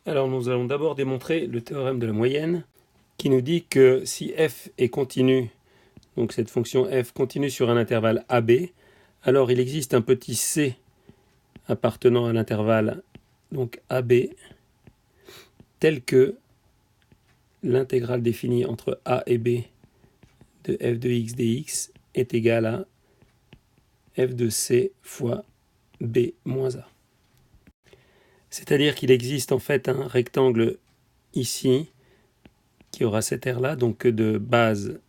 Alors nous allons d'abord démontrer le théorème de la moyenne qui nous dit que si f est continu, donc cette fonction f continue sur un intervalle AB, alors il existe un petit c appartenant à l'intervalle donc AB tel que l'intégrale définie entre a et b de f de x dx est égale à f de c fois b moins a. C'est-à-dire qu'il existe en fait un rectangle ici qui aura cette aire-là, donc de base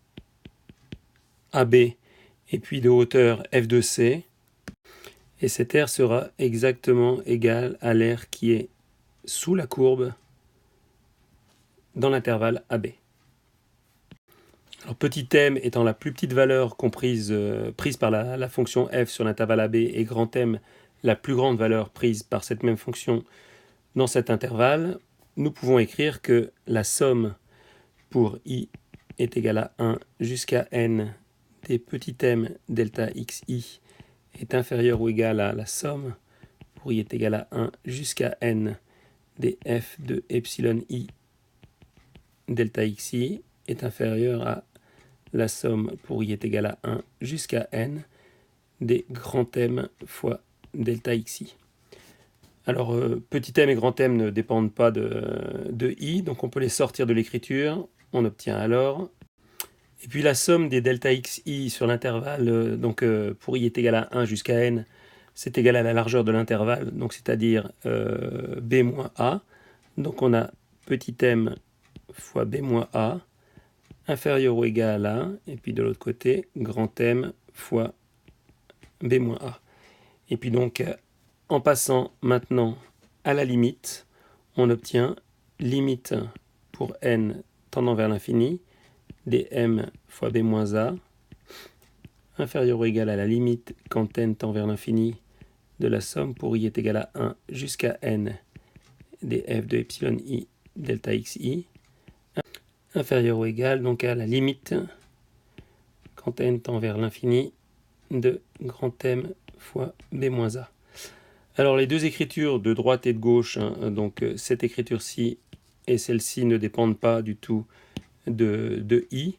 AB et puis de hauteur f de c, et cette aire sera exactement égale à l'aire qui est sous la courbe dans l'intervalle AB. Alors petit m étant la plus petite valeur prise par la fonction f sur l'intervalle AB et grand M la plus grande valeur prise par cette même fonction dans cet intervalle, nous pouvons écrire que la somme pour i est égale à 1 jusqu'à n des petits m delta xi est inférieure ou égale à la somme pour i est égale à 1 jusqu'à n des f de epsilon i delta xi est inférieure à la somme pour i est égale à 1 jusqu'à n des grand M fois delta xi. Alors, petit m et grand M ne dépendent pas de i, donc on peut les sortir de l'écriture. On obtient alors. Et puis la somme des delta xi sur l'intervalle, pour i est égal à 1 jusqu'à n, c'est égal à la largeur de l'intervalle, donc c'est-à-dire b moins a. Donc on a petit m fois b moins a, inférieur ou égal à 1, et puis de l'autre côté, grand M fois b moins a. Et puis donc, en passant maintenant à la limite, on obtient limite pour n tendant vers l'infini, dm fois b moins a, inférieur ou égal à la limite quand n tend vers l'infini de la somme pour i est égal à 1 jusqu'à n df de epsilon i delta xi, inférieur ou égal donc à la limite quand n tend vers l'infini de grand M fois b moins a. Alors les deux écritures de droite et de gauche, donc cette écriture-ci et celle-ci ne dépendent pas du tout de i.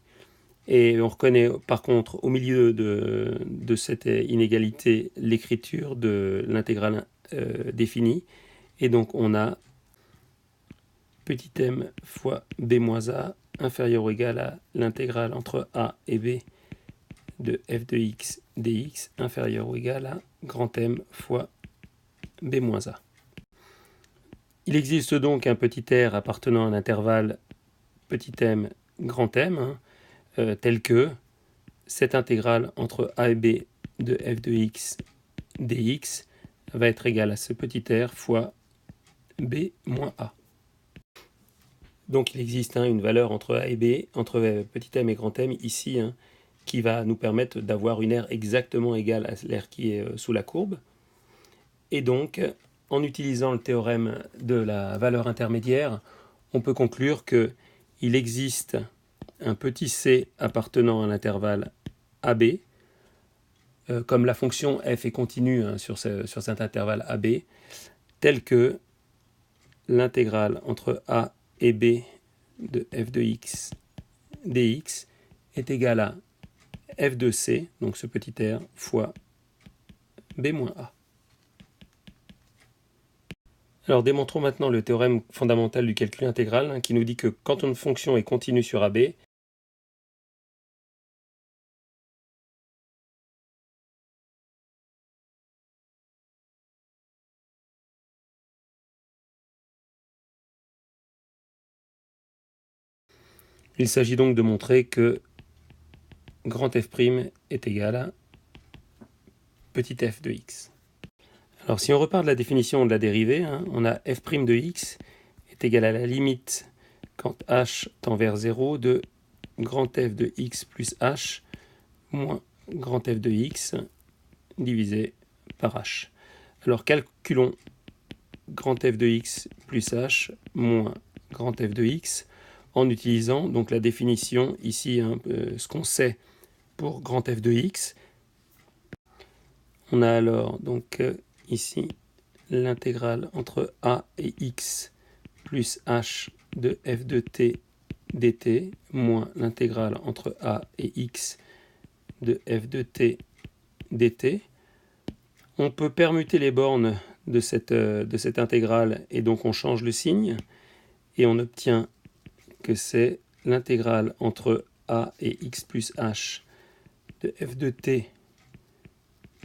Et on reconnaît par contre au milieu de cette inégalité l'écriture de l'intégrale définie. Et donc on a petit m fois b moins a inférieur ou égal à l'intégrale entre a et b de f de x dx inférieur ou égal à grand M fois b moins a. Il existe donc un petit r appartenant à l'intervalle petit m grand M, tel que cette intégrale entre a et b de f de x dx va être égale à ce petit r fois b moins a. Donc il existe une valeur entre a et b, entre petit m et grand M ici, qui va nous permettre d'avoir une aire exactement égale à l'aire qui est sous la courbe. Et donc, en utilisant le théorème de la valeur intermédiaire, on peut conclure qu'il existe un petit c appartenant à l'intervalle AB, comme la fonction f est continue sur cet intervalle AB, tel que l'intégrale entre a et b de f de x dx est égale à f de c, donc ce petit r, fois b moins a. Alors démontrons maintenant le théorème fondamental du calcul intégral qui nous dit que quand une fonction est continue sur AB, il s'agit donc de montrer que grand f' est égal à petit f de x. Alors si on repart de la définition de la dérivée, on a f' de x est égal à la limite quand h tend vers 0 de grand f de x plus h moins grand f de x divisé par h. Alors calculons grand f de x plus h moins grand f de x en utilisant donc la définition ici, ce qu'on sait pour grand f de x. On a alors donc ici l'intégrale entre a et x plus h de f de t dt moins l'intégrale entre a et x de f de t dt. On peut permuter les bornes de cette intégrale et donc on change le signe et on obtient que c'est l'intégrale entre a et x plus h de f de t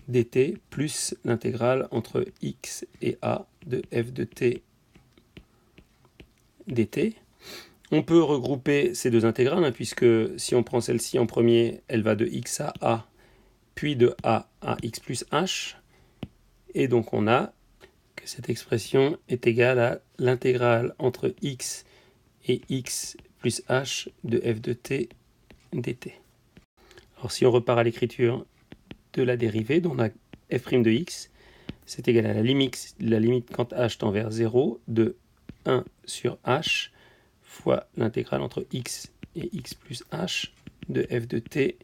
dt plus l'intégrale entre x et a de f de t dt. On peut regrouper ces deux intégrales, puisque si on prend celle-ci en premier, elle va de x à a, puis de a à x plus h. Et donc on a que cette expression est égale à l'intégrale entre x et x plus h de f de t dt. Alors si on repart à l'écriture de la dérivée, donc on a f' de x, c'est égal à la limite quand h tend vers 0 de 1 sur h fois l'intégrale entre x et x plus h de f de t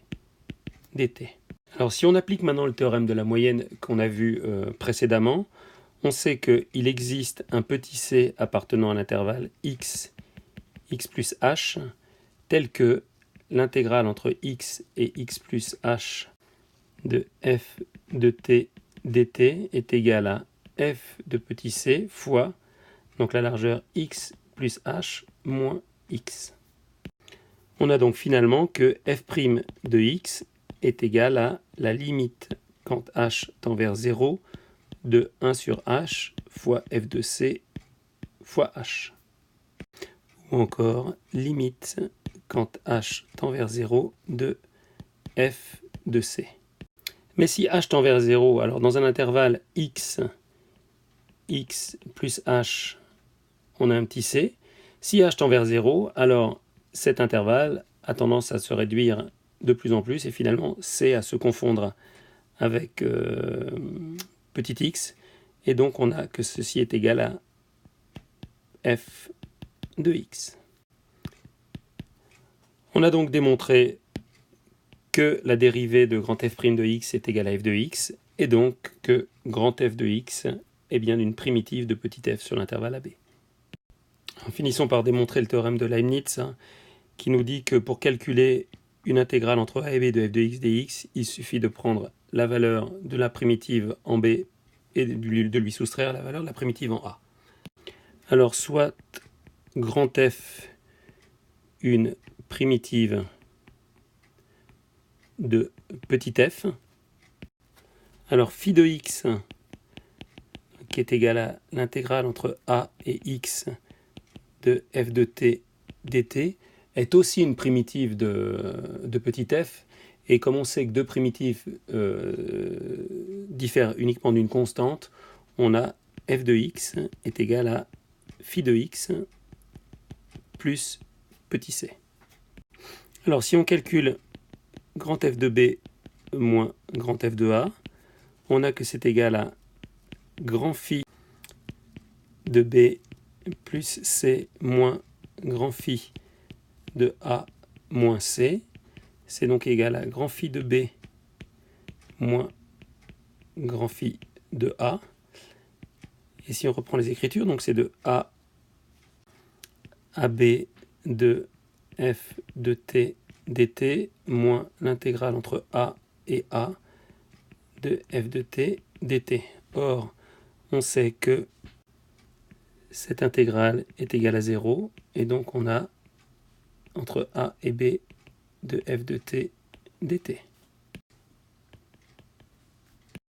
dt. Alors si on applique maintenant le théorème de la moyenne qu'on a vu précédemment, on sait qu'il existe un petit c appartenant à l'intervalle x plus h, tel que l'intégrale entre x et x plus h de f de t dt est égale à f de petit c fois donc la largeur x plus h moins x. On a donc finalement que f' de x est égal à la limite quand h tend vers 0 de 1 sur h fois f de c fois h. Ou encore limite quand h tend vers 0 de f de c. Mais si h tend vers 0, alors dans un intervalle x plus h, on a un petit c. Si h tend vers 0, alors cet intervalle a tendance à se réduire de plus en plus et finalement c à se confondre avec petit x. Et donc on a que ceci est égal à f de x. On a donc démontré que la dérivée de grand f' de x est égale à f de x, et donc que grand f de x est bien une primitive de petit f sur l'intervalle AB. Finissons par démontrer le théorème de Leibniz, qui nous dit que pour calculer une intégrale entre a et b de f de x dx, il suffit de prendre la valeur de la primitive en b et de lui soustraire la valeur de la primitive en a. Alors soit grand f une primitive de petit f, alors phi de x qui est égal à l'intégrale entre a et x de f de t dt est aussi une primitive de petit f, et comme on sait que deux primitives diffèrent uniquement d'une constante, on a f de x est égal à phi de x plus petit c. Alors si on calcule grand f de b moins grand f de a, on a que c'est égal à grand phi de b plus c moins grand phi de a moins c. C'est donc égal à grand phi de b moins grand phi de a. Et si on reprend les écritures, donc c'est de a à b de f de t dt moins l'intégrale entre a et a de f de t dt. Or, on sait que cette intégrale est égale à 0, et donc on a entre a et b de f de t dt.